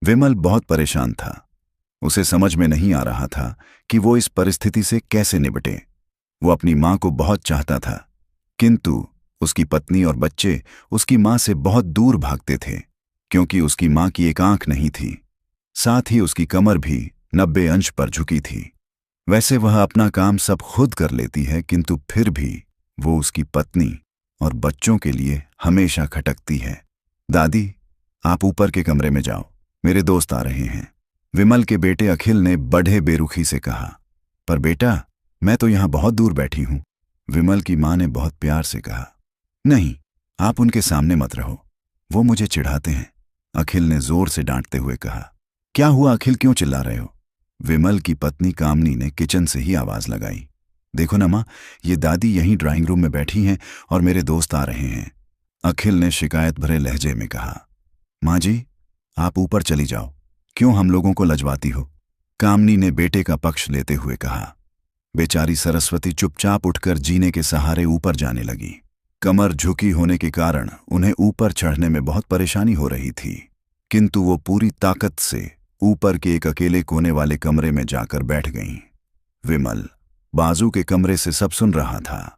विमल बहुत परेशान था। उसे समझ में नहीं आ रहा था कि वो इस परिस्थिति से कैसे निपटे। वो अपनी मां को बहुत चाहता था, किंतु उसकी पत्नी और बच्चे उसकी मां से बहुत दूर भागते थे, क्योंकि उसकी मां की एक आंख नहीं थी। साथ ही उसकी कमर भी 90 अंश पर झुकी थी। वैसे वह अपना काम सब खुद कर लेती है, किंतु फिर भी वो उसकी पत्नी और बच्चों के लिए हमेशा खटकती है। दादी, आप ऊपर के कमरे में जाओ, मेरे दोस्त आ रहे हैं, विमल के बेटे अखिल ने बड़े बेरुखी से कहा। पर बेटा, मैं तो यहां बहुत दूर बैठी हूं, विमल की मां ने बहुत प्यार से कहा। नहीं, आप उनके सामने मत रहो, वो मुझे चिढ़ाते हैं, अखिल ने जोर से डांटते हुए कहा। क्या हुआ अखिल, क्यों चिल्ला रहे हो? विमल की पत्नी कामनी ने किचन से ही आवाज लगाई। देखो ना मां, ये दादी यहीं ड्राइंग रूम में बैठी हैं और मेरे दोस्त आ रहे हैं, अखिल ने शिकायत भरे लहजे में कहा। मां जी, आप ऊपर चली जाओ, क्यों हम लोगों को लजवाती हो? कामनी ने बेटे का पक्ष लेते हुए कहा। बेचारी सरस्वती चुपचाप उठकर जीने के सहारे ऊपर जाने लगी। कमर झुकी होने के कारण उन्हें ऊपर चढ़ने में बहुत परेशानी हो रही थी, किंतु वो पूरी ताकत से ऊपर के एक अकेले कोने वाले कमरे में जाकर बैठ गईं। विमल बाजू के कमरे से सब सुन रहा था।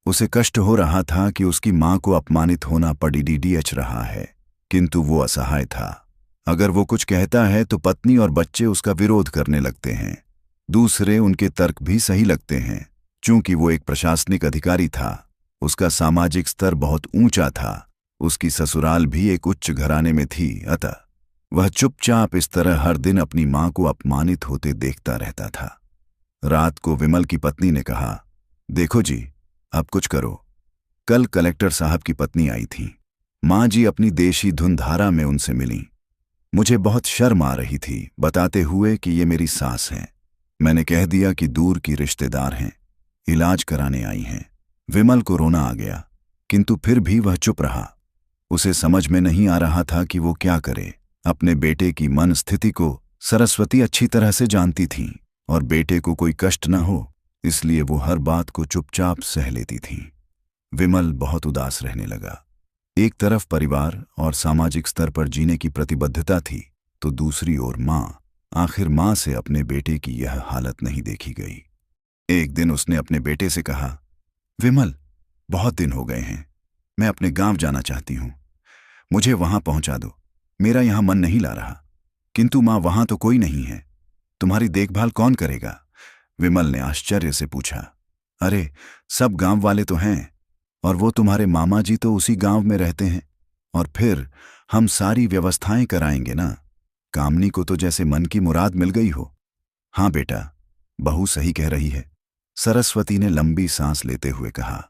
उसे कष्ट हो रहा था कि उसकी मां को अपमानित होना पड़ीडीएच रहा है, किंतु वो असहाय था। अगर वो कुछ कहता है तो पत्नी और बच्चे उसका विरोध करने लगते हैं। दूसरे उनके तर्क भी सही लगते हैं। चूंकि वो एक प्रशासनिक अधिकारी था, उसका सामाजिक स्तर बहुत ऊंचा था, उसकी ससुराल भी एक उच्च घराने में थी, अतः वह चुपचाप इस तरह हर दिन अपनी मां को अपमानित होते देखता रहता था। रात को विमल की पत्नी ने कहा, देखो जी, अब कुछ करो। कल कलेक्टर साहब की पत्नी आई थी, मां जी अपनी देशी धुनधारा में उनसे मिली। मुझे बहुत शर्म आ रही थी, बताते हुए कि ये मेरी सास हैं। मैंने कह दिया कि दूर की रिश्तेदार हैं, इलाज कराने आई हैं। विमल को रोना आ गया, किंतु फिर भी वह चुप रहा। उसे समझ में नहीं आ रहा था कि वो क्या करे। अपने बेटे की मन स्थिति को सरस्वती अच्छी तरह से जानती थी और बेटे को कोई कष्ट न हो, इसलिए वो हर बात को चुपचाप सह लेती थी। विमल बहुत उदास रहने लगा। एक तरफ परिवार और सामाजिक स्तर पर जीने की प्रतिबद्धता थी, तो दूसरी ओर आखिर मां से अपने बेटे की यह हालत नहीं देखी गई। एक दिन उसने अपने बेटे से कहा, विमल, बहुत दिन हो गए हैं, मैं अपने गांव जाना चाहती हूं, मुझे वहां पहुंचा दो, मेरा यहां मन नहीं ला रहा। किंतु मां, वहां तो कोई नहीं है, तुम्हारी देखभाल कौन करेगा? विमल ने आश्चर्य से पूछा। अरे, सब गांव वाले तो हैं, और वो तुम्हारे मामा जी तो उसी गांव में रहते हैं, और फिर हम सारी व्यवस्थाएं कराएंगे ना। कामनी को तो जैसे मन की मुराद मिल गई हो। हाँ बेटा, बहू सही कह रही है, सरस्वती ने लंबी सांस लेते हुए कहा।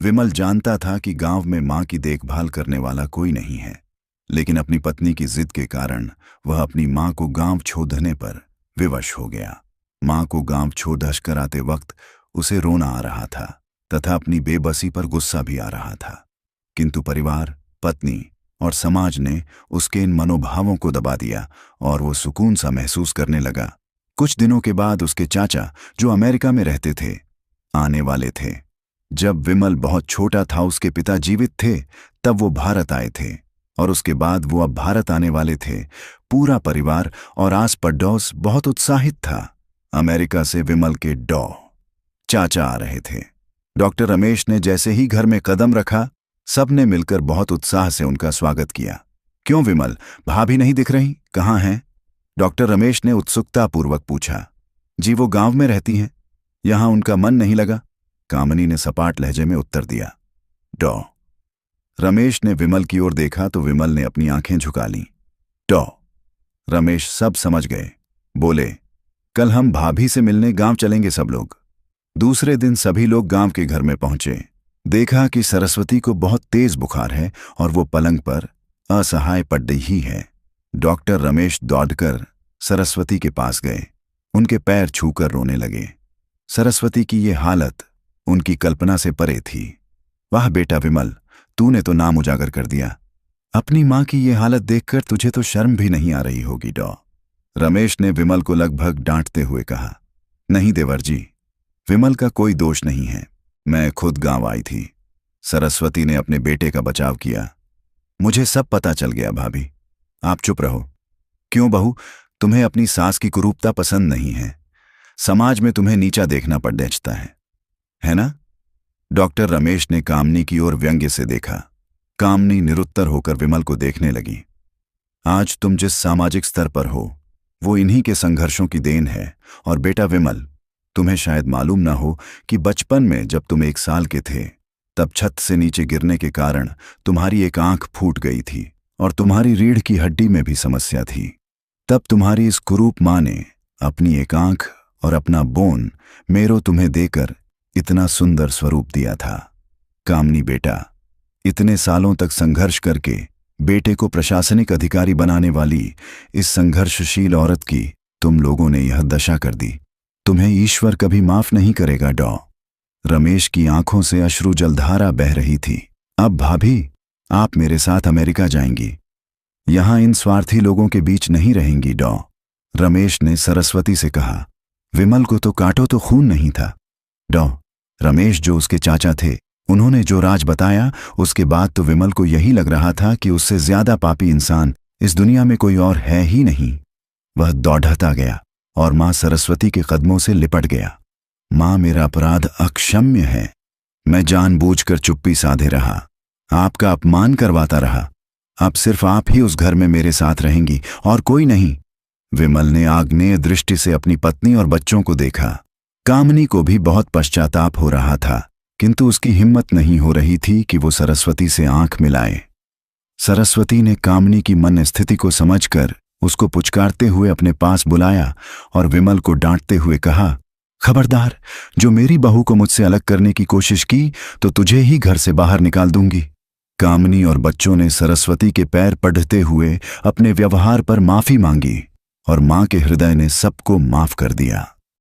विमल जानता था कि गांव में मां की देखभाल करने वाला कोई नहीं है, लेकिन अपनी पत्नी की जिद के कारण वह अपनी मां को गांव छोड़ने पर विवश हो गया। मां को गांव छोड़ कराते वक्त उसे रोना आ रहा था तथा अपनी बेबसी पर गुस्सा भी आ रहा था, किंतु परिवार, पत्नी और समाज ने उसके इन मनोभावों को दबा दिया और वो सुकून सा महसूस करने लगा। कुछ दिनों के बाद उसके चाचा, जो अमेरिका में रहते थे, आने वाले थे। जब विमल बहुत छोटा था, उसके पिता जीवित थे, तब वो भारत आए थे, और उसके बाद वो अब भारत आने वाले थे। पूरा परिवार और आस पड़ोस बहुत उत्साहित था। अमेरिका से विमल के चाचा आ रहे थे। डॉक्टर रमेश ने जैसे ही घर में कदम रखा, सबने मिलकर बहुत उत्साह से उनका स्वागत किया। क्यों विमल, भाभी नहीं दिख रही, कहाँ हैं? डॉक्टर रमेश ने उत्सुकतापूर्वक पूछा। जी, वो गांव में रहती हैं, यहां उनका मन नहीं लगा, कामनी ने सपाट लहजे में उत्तर दिया। रमेश ने विमल की ओर देखा तो विमल ने अपनी आंखें झुका लीं। रमेश सब समझ गए, बोले, कल हम भाभी से मिलने गांव चलेंगे सब लोग। दूसरे दिन सभी लोग गांव के घर में पहुंचे। देखा कि सरस्वती को बहुत तेज बुखार है और वो पलंग पर असहाय पड़ रही है। डॉक्टर रमेश दौड़कर सरस्वती के पास गए, उनके पैर छूकर रोने लगे। सरस्वती की ये हालत उनकी कल्पना से परे थी। वाह बेटा विमल, तूने तो नाम उजागर कर दिया। अपनी मां की ये हालत देखकर तुझे तो शर्म भी नहीं आ रही होगी। रमेश ने विमल को लगभग डांटते हुए कहा। नहीं देवर जी, विमल का कोई दोष नहीं है, मैं खुद गांव आई थी। सरस्वती ने अपने बेटे का बचाव किया। मुझे सब पता चल गया भाभी, आप चुप रहो। क्यों बहू, तुम्हें अपनी सास की कुरूपता पसंद नहीं है? समाज में तुम्हें नीचा देखना पड़ जचता है ना? डॉक्टर रमेश ने कामनी की ओर व्यंग्य से देखा। कामनी निरुत्तर होकर विमल को देखने लगी। आज तुम जिस सामाजिक स्तर पर हो वो इन्हीं के संघर्षों की देन है। और बेटा विमल, तुम्हें शायद मालूम ना हो कि बचपन में जब तुम 1 साल के थे तब छत से नीचे गिरने के कारण तुम्हारी एक आंख फूट गई थी और तुम्हारी रीढ़ की हड्डी में भी समस्या थी। तब तुम्हारी इस कुरूप माँ ने अपनी एक आंख और अपना बोन मेरो तुम्हें देकर इतना सुंदर स्वरूप दिया था। कामनी बेटा, इतने सालों तक संघर्ष करके बेटे को प्रशासनिक अधिकारी बनाने वाली इस संघर्षशील औरत की तुम लोगों ने यह दशा कर दी। तुम्हें ईश्वर कभी माफ नहीं करेगा डॉ। रमेश की आंखों से अश्रु जलधारा बह रही थी। अब भाभी, आप मेरे साथ अमेरिका जाएंगी, यहां इन स्वार्थी लोगों के बीच नहीं रहेंगी डॉ। रमेश ने सरस्वती से कहा। विमल को तो काटो तो खून नहीं था डॉ। रमेश जो उसके चाचा थे, उन्होंने जो राज बताया उसके बाद तो विमल को यही लग रहा था कि उससे ज्यादा पापी इंसान इस दुनिया में कोई और है ही नहीं। वह दौड़ता गया और मां सरस्वती के कदमों से लिपट गया। मां, मेरा अपराध अक्षम्य है। मैं जानबूझकर चुप्पी साधे रहा, आपका अपमान करवाता रहा। अब सिर्फ आप ही उस घर में मेरे साथ रहेंगी और कोई नहीं। विमल ने आग्नेय दृष्टि से अपनी पत्नी और बच्चों को देखा। कामनी को भी बहुत पश्चाताप हो रहा था, किंतु उसकी हिम्मत नहीं हो रही थी कि वो सरस्वती से आंख मिलाए। सरस्वती ने कामनी की मन स्थिति को समझकर उसको पुचकारते हुए अपने पास बुलाया और विमल को डांटते हुए कहा, खबरदार, जो मेरी बहू को मुझसे अलग करने की कोशिश की तो तुझे ही घर से बाहर निकाल दूंगी। कामनी और बच्चों ने सरस्वती के पैर पढ़ते हुए अपने व्यवहार पर माफी मांगी और मां के हृदय ने सबको माफ कर दिया।